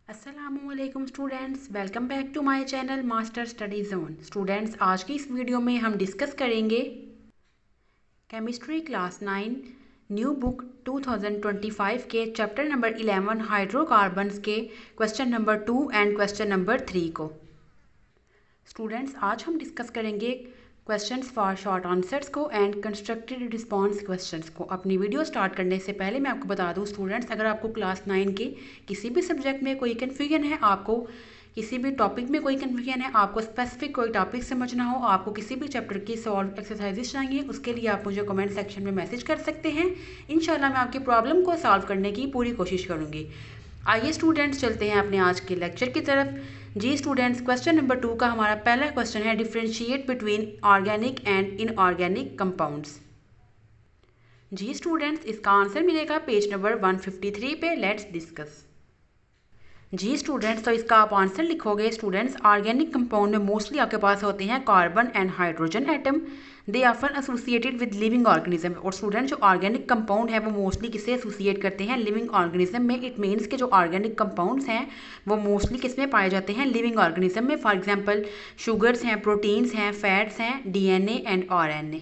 अस्सलामुअलैकुम students, welcome back to my channel master study zone. Students, आज की इस वीडियो में हम डिस्कस करेंगे केमिस्ट्री क्लास 9 न्यू बुक 2025 के चैप्टर नंबर 11 हाइड्रोकार्बन्स के question number 2 and question number 3 को। स्टूडेंट्स, आज हम डिस्कस करेंगे क्वेश्चंस फॉर शॉर्ट आंसर्स को एंड कंस्ट्रक्टेड रिस्पांस क्वेश्चंस को। अपनी वीडियो स्टार्ट करने से पहले मैं आपको बता दूं स्टूडेंट्स, अगर आपको क्लास 9 के किसी भी सब्जेक्ट में कोई कन्फ्यूजन है, आपको किसी भी टॉपिक में कोई कन्फ्यूजन है, आपको स्पेसिफिक कोई टॉपिक समझना हो, आपको किसी भी चैप्टर की सॉल्व एक्सरसाइजेस चाहिए, उसके लिए आप मुझे कमेंट सेक्शन में मैसेज कर सकते हैं। इंशाल्लाह मैं आपकी प्रॉब्लम को सॉल्व करने की पूरी कोशिश करूँगी। आइए स्टूडेंट्स, चलते हैं अपने आज के लेक्चर की तरफ। जी स्टूडेंट्स, क्वेश्चन नंबर 2 का हमारा पहला क्वेश्चन है differentiate between organic and inorganic compounds. जी स्टूडेंट्स, इसका आंसर मिलेगा पेज नंबर 153 पे। Let's discuss. जी स्टूडेंट्स, तो इसका आप आंसर लिखोगे स्टूडेंट्स, ऑर्गेनिक कंपाउंड में मोस्टली आपके पास होते हैं carbon and hydrogen atom. They often associated with living organism. और स्टूडेंट, जो ऑर्गेनिक कंपाउंड है वो मोस्टली किससे एसोसिएट करते हैं? लिविंग ऑर्गेनिज्म में। इट मीन्स के जो ऑर्गेनिक कंपाउंड्स हैं वो मोस्टली किस में पाए जाते हैं? लिविंग ऑर्गेनिज्म में। फॉर एग्जाम्पल शुगर्स हैं, प्रोटीन्स हैं, फैट्स हैं, डीएनए एंड आरएनए,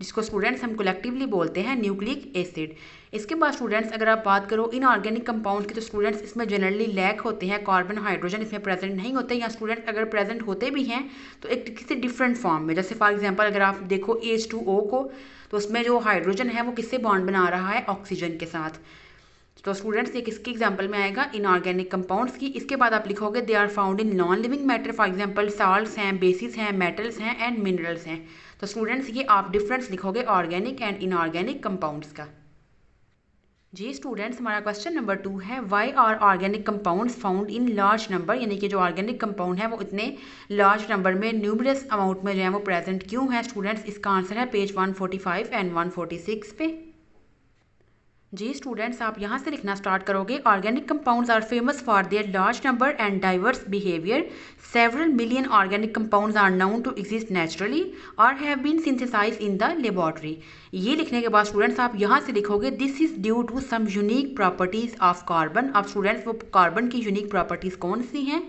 जिसको स्टूडेंट्स हम कलेक्टिवली बोलते हैं न्यूक्लिक एसिड। इसके बाद स्टूडेंट्स, अगर आप बात करो इनऑर्गेनिक कंपाउंड की, तो स्टूडेंट्स इसमें जनरली लैक होते हैं, कार्बन हाइड्रोजन इसमें प्रेजेंट नहीं होते, या स्टूडेंट्स अगर प्रेजेंट होते भी हैं तो एक किसी डिफरेंट फॉर्म में। जैसे फॉर एग्जांपल अगर आप देखो H2O को, तो उसमें जो हाइड्रोजन है वो किससे बॉन्ड बना रहा है? ऑक्सीजन के साथ। तो स्टूडेंट्स ये किसके एग्जांपल में आएगा? इनऑर्गेनिक कंपाउंड्स की। इसके बाद आप लिखोगे they are found in non living matter. For example salts हैं, बेसिस हैं, मेटल्स हैं एंड मिनरल्स हैं। तो स्टूडेंट्स ये आप डिफरेंस लिखोगे ऑर्गेनिक एंड इनऑर्गेनिक कंपाउंड्स का। जी स्टूडेंट्स, हमारा क्वेश्चन नंबर 2 है why are organic compounds found in large number. यानी कि जो ऑर्गेनिक कंपाउंड है वो इतने लार्ज नंबर में, न्यूमरस अमाउंट में जो है वो प्रेजेंट क्यों है? स्टूडेंट्स, इसका आंसर है पेज 145 एंड 146 पे। जी स्टूडेंट्स, आप यहाँ से लिखना स्टार्ट करोगे organic compounds are famous for their large number and diverse behaviour. Several million organic compounds are known to exist naturally और have been synthesised in the laboratory. ये लिखने के बाद स्टूडेंट्स आप यहाँ से लिखोगे this is due to some unique properties of carbon. अब स्टूडेंट्स वो कार्बन की यूनिक प्रॉपर्टीज कौन सी हैं?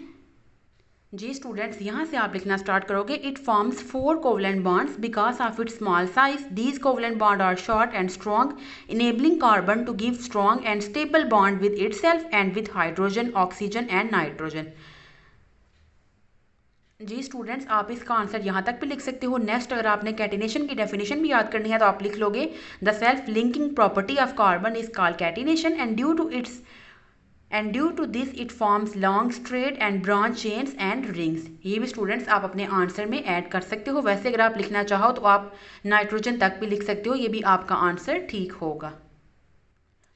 जी स्टूडेंट्स, यहाँ से आप लिखना स्टार्ट करोगे it forms 4 covalent bonds because of its small size. These covalent bond are short and strong, enabling carbon to give strong and stable bond with itself and with hydrogen, oxygen and nitrogen. जी students, आप इसका answer यहाँ तक भी लिख सकते हो। Next, अगर आपने कैटिनेशन की डेफिनेशन भी याद करनी है तो आप लिख लोगे the self linking property of carbon is called catenation and due to this it forms long straight and branch chains and rings. ये भी स्टूडेंट्स आप अपने आंसर में ऐड कर सकते हो। वैसे अगर आप लिखना चाहो तो आप नाइट्रोजन तक भी लिख सकते हो, ये भी आपका आंसर ठीक होगा।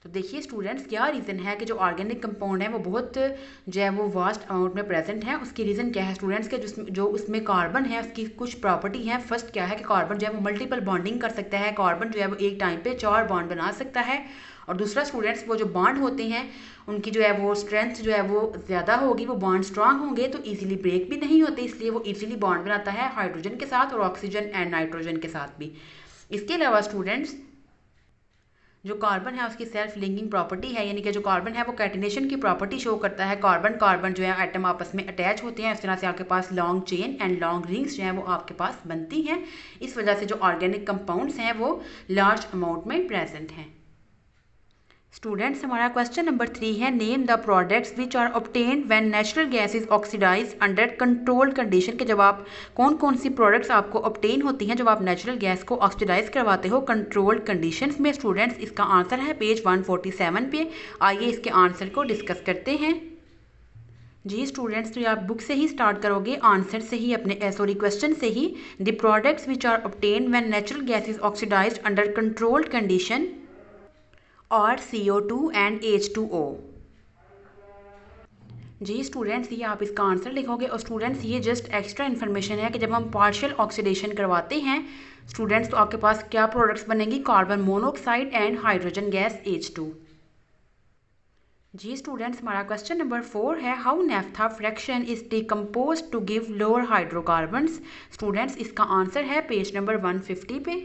तो देखिए स्टूडेंट्स, क्या रीज़न है कि जो ऑर्गेनिक कंपाउंड है वो बहुत जो है वो वास्ट अमाउंट में प्रेजेंट है। उसकी रीज़न क्या है स्टूडेंट्स के जो उसमें कार्बन है उसकी कुछ प्रॉपर्टी है। फर्स्ट क्या है कि कार्बन जो है वो मल्टीपल बॉन्डिंग कर सकता है। कार्बन जो है वो एक टाइम पे 4 बॉन्ड बना सकता है। और दूसरा स्टूडेंट्स, वो जो बॉन्ड होते हैं उनकी जो है वो स्ट्रेंथ जो है वो ज़्यादा होगी, वो बॉन्ड स्ट्रांग होंगे तो इजीली ब्रेक भी नहीं होते, इसलिए वो इजीली बॉन्ड बनाता है हाइड्रोजन के साथ और ऑक्सीजन एंड नाइट्रोजन के साथ भी। इसके अलावा स्टूडेंट्स, जो कार्बन है उसकी सेल्फ लिंकिंग प्रॉपर्टी है, यानी कि जो कार्बन है वो कैटिनेशन की प्रॉपर्टी शो करता है। कार्बन कार्बन जो है एटम आपस में अटैच होते हैं, इस तरह से आपके पास long chain and long rings जो है वो आपके पास बनती हैं। इस वजह से जो ऑर्गेनिक कंपाउंड्स हैं वो लार्ज अमाउंट में प्रेजेंट हैं। स्टूडेंट्स, हमारा क्वेश्चन नंबर 3 है name the products which are obtained when natural gas is oxidize under controlled condition. के जब आप कौन कौन सी प्रोडक्ट्स आपको ऑब्टेन होती हैं जब आप नेचुरल गैस को ऑक्सीडाइज करवाते हो कंट्रोल्ड कंडीशंस में। स्टूडेंट्स, इसका आंसर है पेज 147 पे। आइए इसके आंसर को डिस्कस करते हैं। जी स्टूडेंट्स, तो आप बुक से ही स्टार्ट करोगे, आंसर से ही, अपने सॉरी क्वेश्चन से ही। The products which are obtained when natural gas is oxidised under controlled condition और CO2 and H2O। Ji students, ये आप इसका आंसर लिखोगे। और स्टूडेंट्स, ये जस्ट एक्स्ट्रा इन्फॉर्मेशन है कि जब हम पार्शियल ऑक्सीडेशन करवाते हैं स्टूडेंट्स तो आपके पास क्या प्रोडक्ट्स बनेंगी? Carbon monoxide and hydrogen gas H2। जी स्टूडेंट्स, हमारा क्वेश्चन नंबर 4 है how naphtha fraction is decompose to give lower hydrocarbons. Students, इसका आंसर है पेज नंबर 150 पे।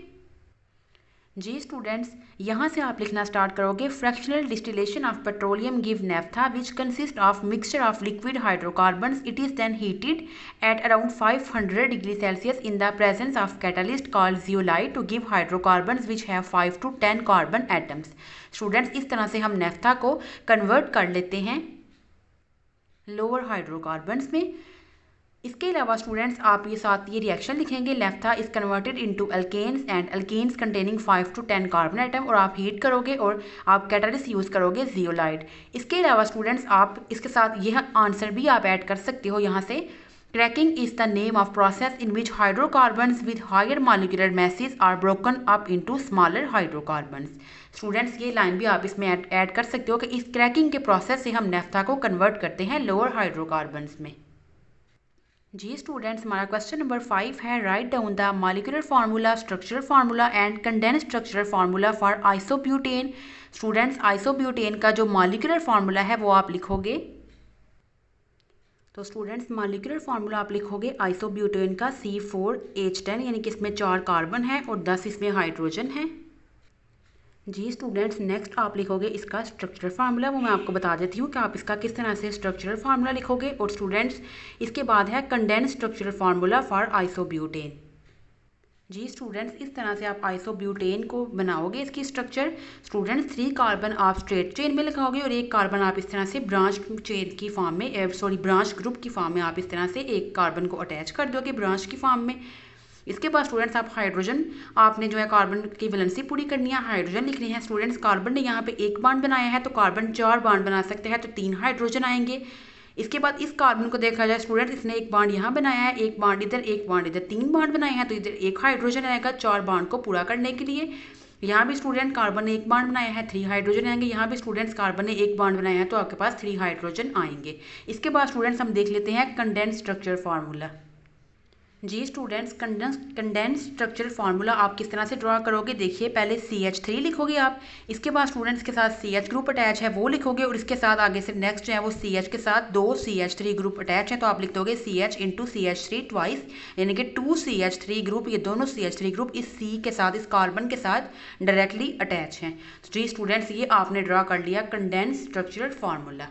जी स्टूडेंट्स, यहाँ से आप लिखना स्टार्ट करोगे। Fractional distillation of petroleum give naphtha which consist of mixture of liquid hydrocarbons. It is then heated at around 500 degree Celsius in the presence of catalyst called zeolite to give hydrocarbons which have 5 to 10 carbon atoms. Students, इस तरह से हम naphtha को convert कर लेते हैं lower hydrocarbons में। इसके अलावा स्टूडेंट्स आप ये साथ ये रिएक्शन लिखेंगे, naphtha is converted into alkanes and alkanes containing 5 to 10 carbon atom, और आप हीट करोगे और आप कैटलिस्ट यूज़ करोगे जियोलाइट। इसके अलावा स्टूडेंट्स आप इसके साथ यह आंसर भी आप ऐड कर सकते हो यहाँ से। Cracking is the name of process in which hydrocarbons with higher molecular message are broken up into smaller hydrocarbons. Students, ये लाइन भी आप इसमें ऐड कर सकते हो कि इस क्रैकिंग के प्रोसेस से हम नेफ्था को कन्वर्ट करते हैं लोअर हाइड्रोकार्बन्स में। जी स्टूडेंट्स, हमारा क्वेश्चन नंबर 5 है, write down the molecular formula, structural formula and condense structural formula for isobutane. Students, isobutane का जो मॉलिक्यूलर फार्मूला है वो आप लिखोगे। तो स्टूडेंट्स, मॉलिक्यूलर फार्मूला आप लिखोगे आइसोब्यूटेन का C4H10, यानी कि इसमें 4 कार्बन है और 10 इसमें हाइड्रोजन है। जी स्टूडेंट्स, नेक्स्ट आप लिखोगे इसका स्ट्रक्चरल फार्मूला, वो मैं आपको बता देती हूँ कि आप इसका किस तरह से स्ट्रक्चरल फार्मूला लिखोगे। और स्टूडेंट्स, इसके बाद है condense structural formula for isobutane. जी स्टूडेंट्स, इस तरह से आप आइसोब्यूटेन को बनाओगे इसकी स्ट्रक्चर। स्टूडेंट्स, 3 कार्बन आप स्ट्रेट चेन में लगाओगे और 1 कार्बन आप इस तरह से ब्रांच चेन की फॉर्म में ब्रांच ग्रुप की फॉर्म में आप इस तरह से 1 कार्बन को अटैच कर दोगे ब्रांच की फॉर्म में। इसके बाद स्टूडेंट्स आप हाइड्रोजन, आपने जो है कार्बन की वैलेंसी पूरी करनी है, हाइड्रोजन लिखनी है। स्टूडेंट्स, कार्बन ने यहाँ पे 1 बॉन्ड बनाया है तो कार्बन 4 बॉन्ड बना सकते हैं, तो 3 हाइड्रोजन आएंगे। इसके बाद इस कार्बन को देखा जाए स्टूडेंट्स, इसने 1 बॉन्ड यहाँ बनाया है, 1 बॉन्ड इधर, 1 बॉन्ड इधर, 3 बॉन्ड बनाए हैं, तो इधर 1 हाइड्रोजन आएगा 4 बॉन्ड को पूरा करने के लिए। यहाँ भी स्टूडेंट कार्बन ने 1 बॉन्ड बनाया है, 3 हाइड्रोजन आएंगे। यहाँ भी स्टूडेंट्स कार्बन ने 1 बॉन्ड बनाया है तो आपके पास 3 हाइड्रोजन आएंगे। इसके बाद स्टूडेंट्स हम देख लेते हैं कंडेंस स्ट्रक्चर फार्मूला। जी स्टूडेंट्स, कंडेंस स्ट्रक्चरल फार्मूला आप किस तरह से ड्रॉ करोगे, देखिए। पहले CH3 लिखोगे आप, इसके बाद स्टूडेंट्स के साथ CH ग्रुप अटैच है वो लिखोगे, और इसके साथ आगे से नेक्स्ट जो है वो CH के साथ 2 CH3 ग्रुप अटैच है, तो आप लिख दोगे CH इंटू CH3 ट्वाइस, यानी कि 2 CH3 ग्रुप। ये दोनों CH3 ग्रुप इस C के साथ, इस कार्बन के साथ डायरेक्टली अटैच हैं। तो जी स्टूडेंट्स, ये आपने ड्रॉ कर लिया कंडेंस स्ट्रक्चरल फार्मूला।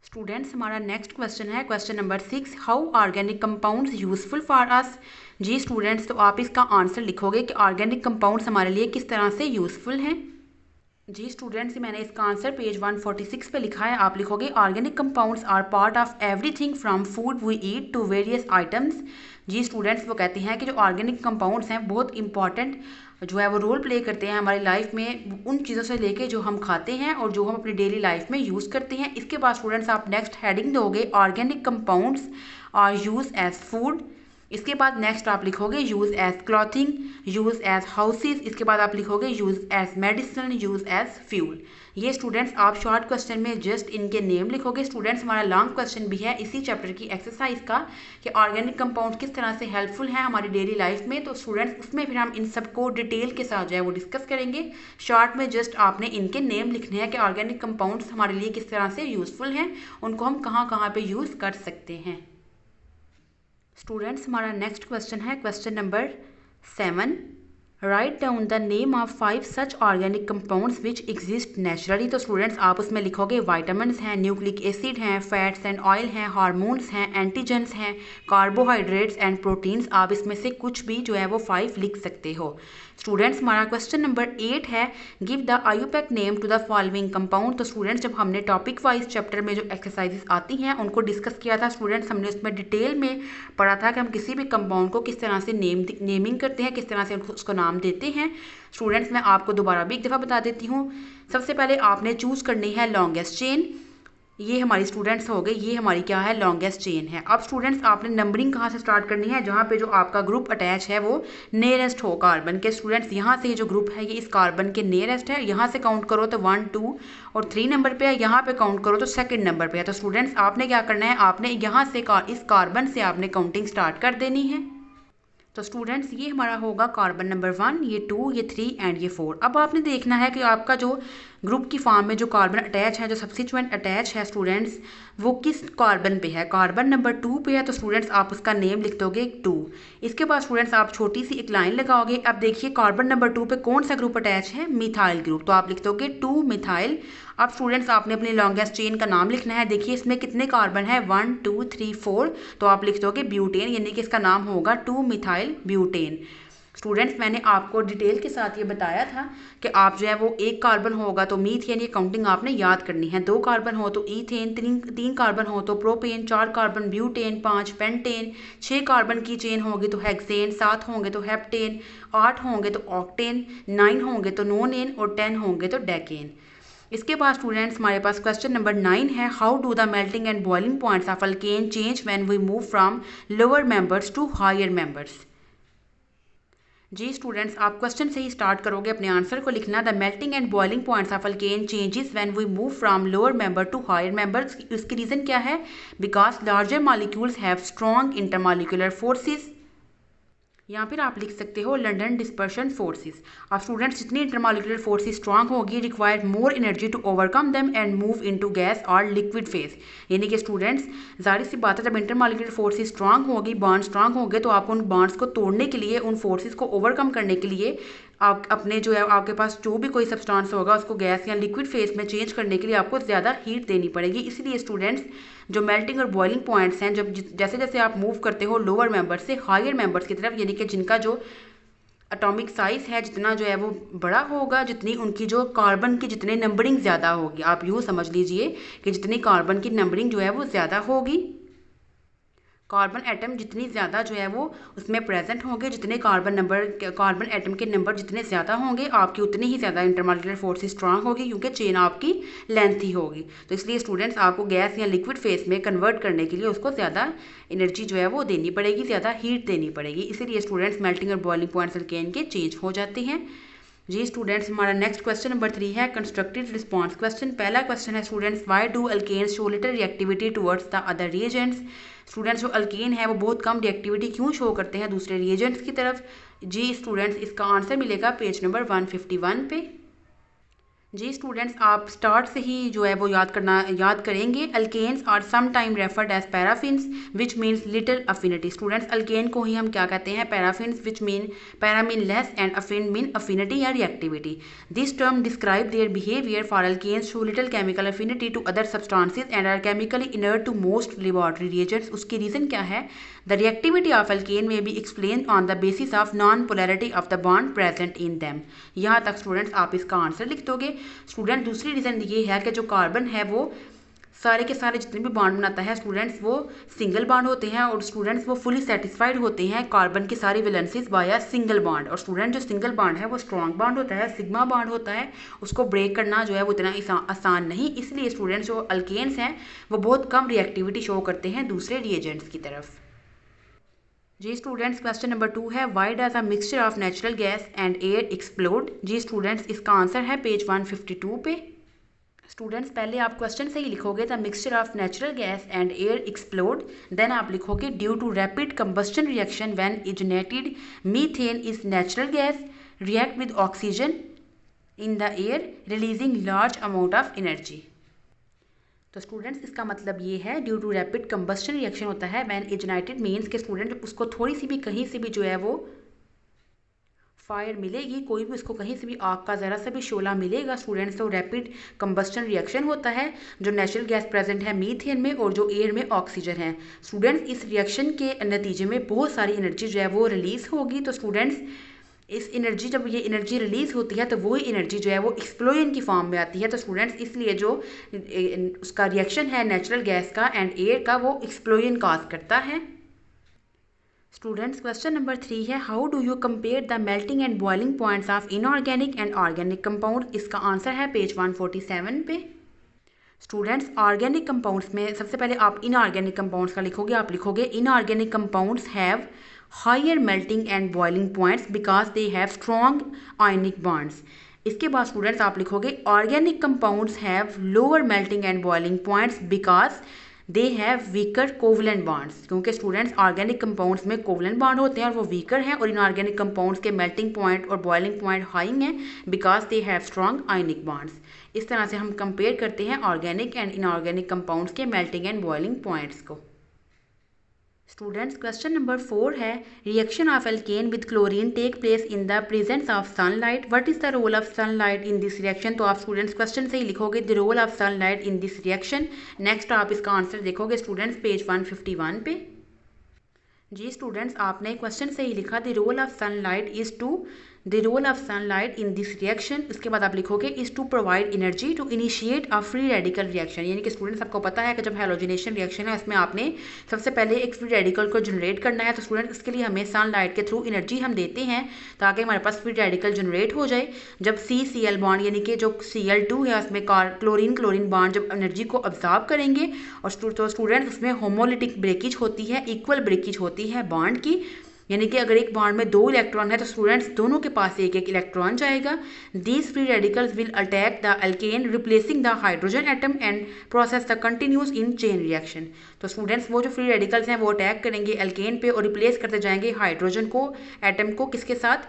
स्टूडेंट्स, हमारा नेक्स्ट क्वेश्चन है question number 6, how organic compounds useful for us. जी स्टूडेंट्स, तो आप इसका आंसर लिखोगे कि ऑर्गेनिक कंपाउंड्स हमारे लिए किस तरह से यूजफुल हैं। जी स्टूडेंट्स, मैंने इसका आंसर पेज 146 पे लिखा है। आप लिखोगे organic compounds are part of everything from food we eat to various items. जी स्टूडेंट्स, वो कहते हैं कि जो ऑर्गेनिक कंपाउंड्स हैं बहुत इंपॉर्टेंट जो है वो रोल प्ले करते हैं हमारी लाइफ में, उन चीज़ों से लेके जो हम खाते हैं और जो हम अपनी डेली लाइफ में यूज़ करते हैं। इसके बाद स्टूडेंट्स आप नेक्स्ट हेडिंग दोगे organic compounds are use as food. इसके बाद नेक्स्ट आप लिखोगे use as clothing, use as houses. इसके बाद आप लिखोगे use as medicine, use as fuel. ये स्टूडेंट्स आप शॉर्ट क्वेश्चन में जस्ट इनके नेम लिखोगे। स्टूडेंट्स, हमारा लॉन्ग क्वेश्चन भी है इसी चैप्टर की एक्सरसाइज का कि ऑर्गेनिक कंपाउंड किस तरह से हेल्पफुल हैं हमारी डेली लाइफ में। तो स्टूडेंट्स, उसमें फिर हम इन सबको डिटेल के साथ जो है वो डिस्कस करेंगे। शॉर्ट में जस्ट आपने इनके नेम लिखने हैं कि ऑर्गेनिक कंपाउंड्स हमारे लिए किस तरह से यूजफुल हैं, उनको हम कहाँ कहाँ पे यूज़ कर सकते हैं। स्टूडेंट्स, हमारा नेक्स्ट क्वेश्चन है question number 7, write down the name of 5 such organic compounds which exist naturally. तो स्टूडेंट्स आप उसमें लिखोगे वाइटामिन्स हैं, न्यूक्लिक एसिड हैं, फैट्स एंड ऑयल हैं, हार्मोन्स हैं, एंटीजन्स हैं, कार्बोहाइड्रेट्स एंड प्रोटीन्स। आप इसमें से कुछ भी जो है वो 5 लिख सकते हो। स्टूडेंट्स, हमारा क्वेश्चन नंबर 8 है, give the IUPAC name to the following compound. तो स्टूडेंट्स, जब हमने टॉपिक वाइज चैप्टर में जो एक्सरसाइजेस आती हैं उनको डिस्कस किया था स्टूडेंट्स, हमने उसमें डिटेल में पढ़ा था कि हम किसी भी कंपाउंड को किस तरह से नेमिंग करते हैं, किस तरह से उसको नाम देते हैं। स्टूडेंट्स, मैं आपको दोबारा भी एक दफ़ा बता देती हूँ। सबसे पहले आपने चूज़ करनी है लॉन्गेस्ट चेन। ये हमारी स्टूडेंट्स हो गए, ये हमारी क्या है, लॉन्गेस्ट चेन है। अब स्टूडेंट्स आपने नंबरिंग कहाँ से स्टार्ट करनी है, जहाँ पे जो आपका ग्रुप अटैच है वो नियरेस्ट हो कार्बन के। स्टूडेंट्स, यहाँ से ये जो ग्रुप है ये इस कार्बन के नियरेस्ट है। यहाँ से काउंट करो तो 1, 2 और 3 नंबर पे है, यहाँ पे काउंट करो तो 2nd नंबर पे है। तो स्टूडेंट्स आपने क्या करना है, आपने यहाँ से इस कार्बन से आपने काउंटिंग स्टार्ट कर देनी है। तो स्टूडेंट्स, ये हमारा होगा कार्बन नंबर 1, ये 2, ये 3 एंड ये 4। अब आपने देखना है कि आपका जो ग्रुप की फॉर्म में जो कार्बन अटैच है, जो सब्स्टिट्यूएंट अटैच है स्टूडेंट्स, वो किस कार्बन पे है? कार्बन नंबर 2 पे है, तो स्टूडेंट्स आप उसका नेम लिख दोगे 2। इसके बाद स्टूडेंट्स आप छोटी सी एक लाइन लगाओगे। अब देखिए कार्बन नंबर 2 पे कौन सा ग्रुप अटैच है? मिथाइल ग्रुप, तो आप लिख दोगे 2 मिथाइल। अब स्टूडेंट्स आपने अपनी लॉन्गेस्ट चेन का नाम लिखना है। देखिए इसमें कितने कार्बन है? 1 2 3 4, तो आप लिख दोगे ब्यूटेन, यानी कि इसका नाम होगा 2 मिथाइल ब्यूटेन। स्टूडेंट्स मैंने आपको डिटेल के साथ ये बताया था कि आप जो है वो एक कार्बन होगा तो मीथेन, ये काउंटिंग आपने याद करनी है। 2 कार्बन हो तो ईथेन, 3 कार्बन हो तो propane, 4 carbon butane, 5 pentane, 6 carbon की चेन होगी तो हेक्सेन, 7 होंगे तो हेप्टेन, 8 होंगे तो ऑक्टेन, 9 होंगे तो नोनेन और 10 होंगे तो डेकेन। इसके बाद स्टूडेंट्स हमारे पास क्वेश्चन नंबर 9 है, how do the melting and boiling points of alkane change when we move from lower members to higher members. जी स्टूडेंट्स आप क्वेश्चन से ही स्टार्ट करोगे अपने आंसर को लिखना। The melting and boiling points of alkane changes when we move from lower member to higher members. इसकी reason क्या है? Because larger molecules have strong intermolecular forces. यहाँ पर आप लिख सकते हो लंडन डिस्पर्शन फोर्सेस। अब स्टूडेंट्स जितनी इंटरमॉलिक्यूलर फोर्सेस स्ट्रॉन्ग होगी, require more energy to overcome them and move into gas और लिक्विड फेज। यानी कि स्टूडेंट्स जाहिर सी बात है, जब इंटरमॉलिक्यूलर फोर्सेस स्ट्रॉन्ग होगी, बॉन्ड स्ट्रॉन्ग होंगे, तो आप उन बॉन्ड्स को तोड़ने के लिए, उन फोर्सेस को ओवरकम करने के लिए आप अपने जो है आपके पास जो भी कोई सब्सटेंस होगा उसको गैस या लिक्विड फेज में चेंज करने के लिए आपको ज़्यादा हीट देनी पड़ेगी। इसलिए स्टूडेंट्स जो मेल्टिंग और बॉइलिंग पॉइंट्स हैं, जब जैसे जैसे आप मूव करते हो लोअर मेंबर्स से हायर मेंबर्स की तरफ, यानी कि जिनका जो एटॉमिक साइज है जितना जो है वो बड़ा होगा, जितनी उनकी जो कार्बन की जितने नंबरिंग ज़्यादा होगी, आप यूँ समझ लीजिए कि जितनी कार्बन की नंबरिंग जो है वो ज़्यादा होगी, कार्बन एटम जितनी ज़्यादा जो है वो उसमें प्रेजेंट होंगे, जितने कार्बन एटम के नंबर जितने ज़्यादा होंगे, आपकी उतनी ही ज़्यादा इंटरमॉलिक्यूलर फोर्सेस स्ट्रांग होगी, क्योंकि चेन आपकी लेंथी होगी। तो इसलिए स्टूडेंट्स आपको गैस या लिक्विड फेज में कन्वर्ट करने के लिए उसको ज़्यादा एनर्जी जो है वो देनी पड़ेगी, ज़्यादा हीट देनी पड़ेगी। इसीलिए स्टूडेंट्स मेल्टिंग और बॉइलिंग पॉइंट्स अल्केन के चेंज हो जाते हैं। जी स्टूडेंट्स हमारा नेक्स्ट क्वेश्चन नंबर 3 है कंस्ट्रक्टिव रिस्पांस क्वेश्चन। पहला क्वेश्चन है students, why do alkanes show little reactivity towards the other reagents. Students जो अल्केन है वो बहुत कम रिएक्टिविटी क्यों शो करते हैं दूसरे रिएजेंट्स की तरफ? जी स्टूडेंट्स इसका आंसर मिलेगा पेज नंबर 151 पे। जी स्टूडेंट्स आप स्टार्ट से ही जो है वो याद करेंगे। Alkanes are some time referred as paraffins which means little affinity. Students alkane को ही हम क्या कहते हैं? Paraffins, which mean para mean less and affin mean affinity या reactivity. This term describe their behaviour for alkanes show little chemical affinity to other substances and are chemically inert to most laboratory reagents. उसकी reason क्या है? The reactivity of alkane में be explain on the basis of non polarity of the bond present in them. यहाँ तक students आप इसका answer लिख दोगे। स्टूडेंट दूसरी रीज़न ये है कि जो कार्बन है वो सारे के सारे जितने भी बॉन्ड बनाता है स्टूडेंट्स वो सिंगल बॉन्ड होते हैं, और स्टूडेंट्स वो फुली सेटिस्फाइड होते हैं कार्बन की सारी वैलेंसीज बाय सिंगल बॉन्ड। और स्टूडेंट जो सिंगल बॉन्ड है वो स्ट्रॉन्ग बॉन्ड होता है, सिग्मा बॉन्ड होता है, उसको ब्रेक करना जो है वो इतना आसान नहीं। इसलिए स्टूडेंट्स जो अल्केन्स हैं वो बहुत कम रिएक्टिविटी शो करते हैं दूसरे रिएजेंट्स की तरफ। जी स्टूडेंट्स क्वेश्चन नंबर 2 है, why does a mixture of natural gas and air explode. जी स्टूडेंट्स इसका आंसर है पेज 152 पे। स्टूडेंट्स पहले आप क्वेश्चन से ही लिखोगे the mixture of natural gas and air explode, then आप लिखोगे due to rapid combustion reaction when ignited methane is natural gas react with oxygen in the air releasing large amount of energy. तो students इसका मतलब ये है due to rapid combustion reaction होता है when ignited means के student उसको थोड़ी सी भी कहीं से भी जो है वो फायर मिलेगी, कोई भी उसको कहीं से भी आग का ज़रा सा भी शोला मिलेगा स्टूडेंट्स, तो रैपिड कंबस्टन रिएक्शन होता है जो नेचुरल गैस प्रेजेंट है मीथेन में और जो एयर में ऑक्सीजन है। स्टूडेंट्स इस रिएक्शन के नतीजे में बहुत सारी एनर्जी जो है वो रिलीज़ होगी। तो स्टूडेंट्स इस एनर्जी जब ये एनर्जी रिलीज़ होती है तो वही एनर्जी जो है वो एक्सप्लोजन की फॉर्म में आती है। तो स्टूडेंट्स इसलिए जो उसका रिएक्शन है नेचुरल गैस का एंड एयर का वो एक्सप्लोजन कॉज करता है। स्टूडेंट्स क्वेश्चन नंबर 3 है, how do you compare the melting and boiling points of inorganic and organic compound. इसका आंसर है पेज 147 पे। स्टूडेंट्स ऑर्गेनिक कंपाउंड्स में सबसे पहले आप इनऑर्गेनिक कंपाउंड्स का लिखोगे, आप लिखोगे inorganic compounds have higher melting and boiling points because they have strong ionic bonds. इसके बाद स्टूडेंट्स आप लिखोगे organic compounds have lower melting and boiling points because they have weaker covalent bonds, क्योंकि students organic compounds में covalent bond होते हैं और वो वीकर हैं, और इनऑर्गेनिक कंपाउंड्स के मेल्टिंग पॉइंट और बॉइलिंग पॉइंट हाई हैं because they have strong ionic bonds. इस तरह से हम कंपेयर करते हैं ऑर्गेनिक एंड इनऑर्गेनिक कंपाउंड्स के मेल्टिंग एंड बॉइलिंग पॉइंट्स को। स्टूडेंट्स क्वेश्चन नंबर 4 है, reaction of alkene with chlorine take place in the presence of sunlight, what is the role of sunlight in this reaction. तो आप students question से ही लिखोगे the role of sunlight in this reaction. Next आप इसका answer देखोगे students page 151 पे। जी students, आपने क्वेश्चन से ही लिखा the role of sunlight is to the role of sunlight in this reaction. उसके बाद आप लिखोगे is to provide energy to initiate a free radical reaction. यानी कि स्टूडेंट्स आपको पता है कि जब हैलोजिनेशन रिएक्शन है उसमें आपने सबसे पहले एक फ्री रेडिकल को जनरेट करना है। तो स्टूडेंट्स इसके लिए हमें सनलाइट के थ्रू एनर्जी हम देते हैं ताकि हमारे पास फ्री रेडिकल जनरेट हो जाए। जब CCl बॉन्ड यानी कि जो Cl2 है उसमें क्लोरीन क्लोरीन बॉन्ड जब एनर्जी को ऑब्जॉर्व करेंगे और तो स्टूडेंट्स उसमें होमोलिटिक ब्रेकेज होती है, इक्वल ब्रेकेज होती है बॉन्ड की। यानी कि अगर एक बॉन्ड में 2 इलेक्ट्रॉन है तो स्टूडेंट्स दोनों के पास एक एक इलेक्ट्रॉन जाएगा। These free radicals will attack the alkane replacing the hydrogen atom and process the continuous in chain reaction. तो स्टूडेंट्स वो जो फ्री रेडिकल्स हैं वो अटैक करेंगे अल्केन पे और रिप्लेस करते जाएंगे हाइड्रोजन को, एटम को, किसके साथ,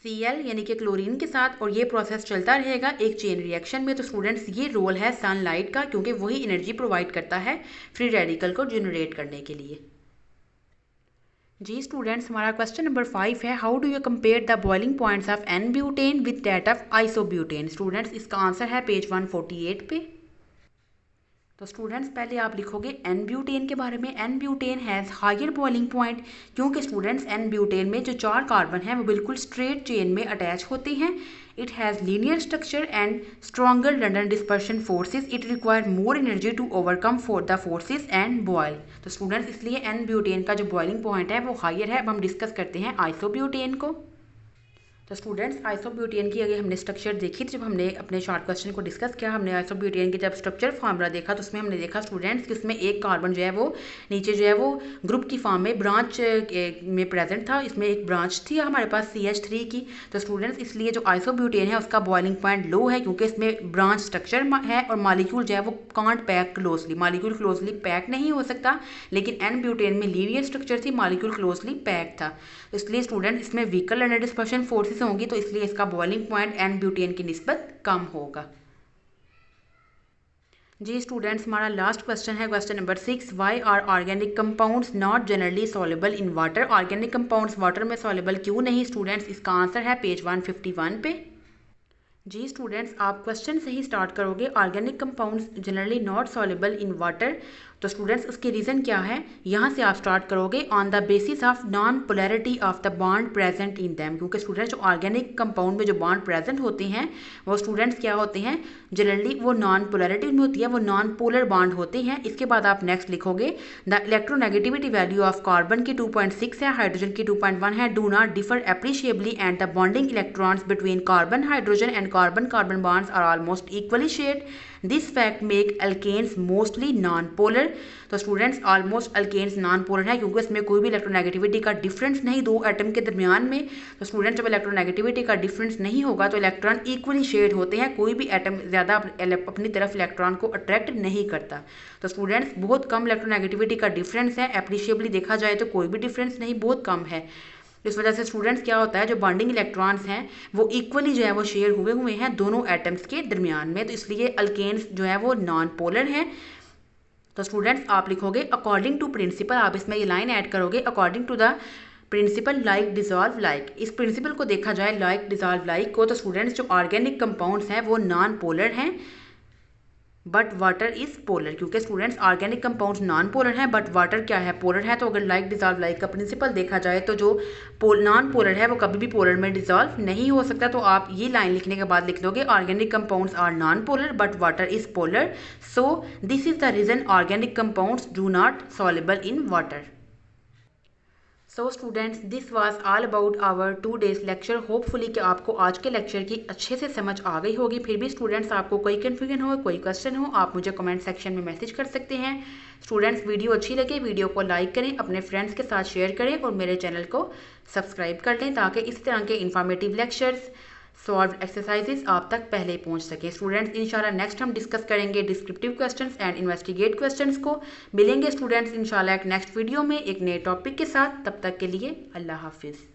Cl यानी कि क्लोरीन के साथ। और ये प्रोसेस चलता रहेगा एक चेन रिएक्शन में। तो स्टूडेंट्स ये रोल है सनलाइट का, क्योंकि वही एनर्जी प्रोवाइड करता है फ्री रेडिकल को जनरेट करने के लिए। जी स्टूडेंट्स, हमारा क्वेश्चन नंबर 5 है, how do you compare the boiling points of n butane with that of isobutane. Students इसका आंसर है पेज 148 पे। तो स्टूडेंट्स पहले आप लिखोगे N-ब्यूटेन के बारे में। N-ब्यूटेन हैज़ हायर बॉइलिंग पॉइंट, क्योंकि स्टूडेंट्स N-ब्यूटेन में जो 4 कार्बन हैं वो बिल्कुल स्ट्रेट चेन में अटैच होते हैं। It has linear structure and stronger London dispersion forces. It require more energy to overcome for the forces and boil. तो स्टूडेंट्स इसलिए N-ब्यूटेन का जो बॉइलिंग पॉइंट है वो हायर है। अब हम डिस्कस करते हैं आइसोब्यूटेन को। तो स्टूडेंट्स आइसोब्यूटेन की अगर हमने स्ट्रक्चर देखी थी, जब हमने अपने शॉर्ट क्वेश्चन को डिस्कस किया, हमने आइसोब्यूटेन की जब स्ट्रक्चर फार्मूला देखा तो उसमें हमने देखा स्टूडेंट्स कि उसमें एक कार्बन जो है वो नीचे जो है वो ग्रुप की फॉर्म में ब्रांच में प्रेजेंट था। इसमें एक ब्रांच थी हमारे पास CH3 की। तो स्टूडेंट्स इसलिए जो आइसोब्यूटेन है उसका बॉइलिंग पॉइंट लो है, क्योंकि इसमें ब्रांच स्ट्रक्चर है और मालिक्यूल जो है वो can't pack closely, molecule closely pack नहीं हो सकता। लेकिन N-ब्यूटेन में लीनियर स्ट्रक्चर थी, मालिक्यूल क्लोजली पैक था। तो इसलिए स्टूडेंट इसमें वीकर लंडन डिस्पर्शन फोर्सेस होंगी, तो इसलिए इसका बॉइलिंग पॉइंट N-ब्यूटेन की निस्बत कम होगा। जी स्टूडेंट्स, हमारा लास्ट क्वेश्चन है question number 6, why are organic compounds not generally soluble in water. Organic compounds water में सॉल्युबल क्यों नहीं। स्टूडेंट्स इसका आंसर है पेज 151 पे। जी स्टूडेंट्स, आप क्वेश्चन से ही स्टार्ट करोगे, organic compounds generally not soluble in water. तो स्टूडेंट्स उसके रीज़न क्या है, यहाँ से आप स्टार्ट करोगे on the basis of non polarity of the bond present in them. क्योंकि स्टूडेंट्स जो ऑर्गेनिक कंपाउंड में जो बॉन्ड प्रेजेंट होते हैं वो स्टूडेंट्स क्या होते हैं, जनरली वो नॉन पोलैरिटी में होती है, वो नॉन पोलर बॉन्ड होते हैं। इसके बाद आप नेक्स्ट लिखोगे the electronegativity value of carbon की 2.6 है, हाइड्रोजन की 2.1 है, do not differ appreciably and the bonding electrons between carbon hydrogen and carbon carbon bonds are almost equally shared. This fact make alkanes mostly non polar. तो students almost alkanes non polar है क्योंकि इसमें कोई भी electronegativity का difference नहीं दो atom के दरमियान में। तो स्टूडेंट्स जब इलेक्ट्रोनेगेटिविटी का डिफरेंस नहीं होगा तो इलेक्ट्रॉन इक्वली शेयर्ड होते हैं, कोई भी एटम ज़्यादा अपनी तरफ इलेक्ट्रॉन को अट्रैक्ट नहीं करता। तो स्टूडेंट्स बहुत कम इलेक्ट्रोनेगेटिविटी का डिफरेंस है, एप्रिशिएबली देखा जाए तो कोई भी डिफरेंस नहीं, बहुत कम है। इस वजह से स्टूडेंट्स क्या होता है, जो बॉन्डिंग इलेक्ट्रॉन्स हैं वो इक्वली जो है वो शेयर हुए हैं दोनों एटम्स के दरमियान में। तो इसलिए अल्केन्स जो है वो नॉन पोलर हैं। तो स्टूडेंट्स आप लिखोगे अकॉर्डिंग टू प्रिंसिपल, आप इसमें ये लाइन ऐड करोगे according to the principle like dissolve like. इस प्रिंसिपल को देखा जाए लाइक डिजॉल्व लाइक को, तो स्टूडेंट्स जो ऑर्गेनिक कंपाउंड्स हैं वो नॉन पोलर हैं बट वाटर इज पोलर। क्योंकि students organic compounds non polar हैं बट वाटर क्या है, पोलर है। तो अगर लाइक डिजॉल्व लाइक का प्रिंसिपल देखा जाए तो जो नॉन पोलर है वो कभी भी पोलर में डिजॉल्व नहीं हो सकता। तो आप ये लाइन लिखने के बाद लिख दोगे organic compounds are non polar but water is polar, so this is the reason organic compounds do not soluble in water. So students this was all about our 2 days lecture. Hopefully कि आपको आज के lecture की अच्छे से समझ आ गई होगी। फिर भी स्टूडेंट्स आपको कोई कन्फ्यूजन हो, कोई क्वेश्चन हो, आप मुझे कमेंट सेक्शन में मैसेज कर सकते हैं। स्टूडेंट्स वीडियो अच्छी लगे वीडियो को लाइक करें, अपने फ्रेंड्स के साथ शेयर करें और मेरे चैनल को सब्सक्राइब कर लें ताकि इस तरह के इंफॉर्मेटिव लेक्चर्स, सॉल्व एक्सरसाइजेस आप तक पहले पहुंच सके। स्टूडेंट्स इंशाल्लाह नेक्स्ट हम डिस्कस करेंगे descriptive questions and investigate questions को। मिलेंगे स्टूडेंट्स इंशाल्लाह एक नेक्स्ट वीडियो में एक नए टॉपिक के साथ। तब तक के लिए अल्लाह हाफिज़।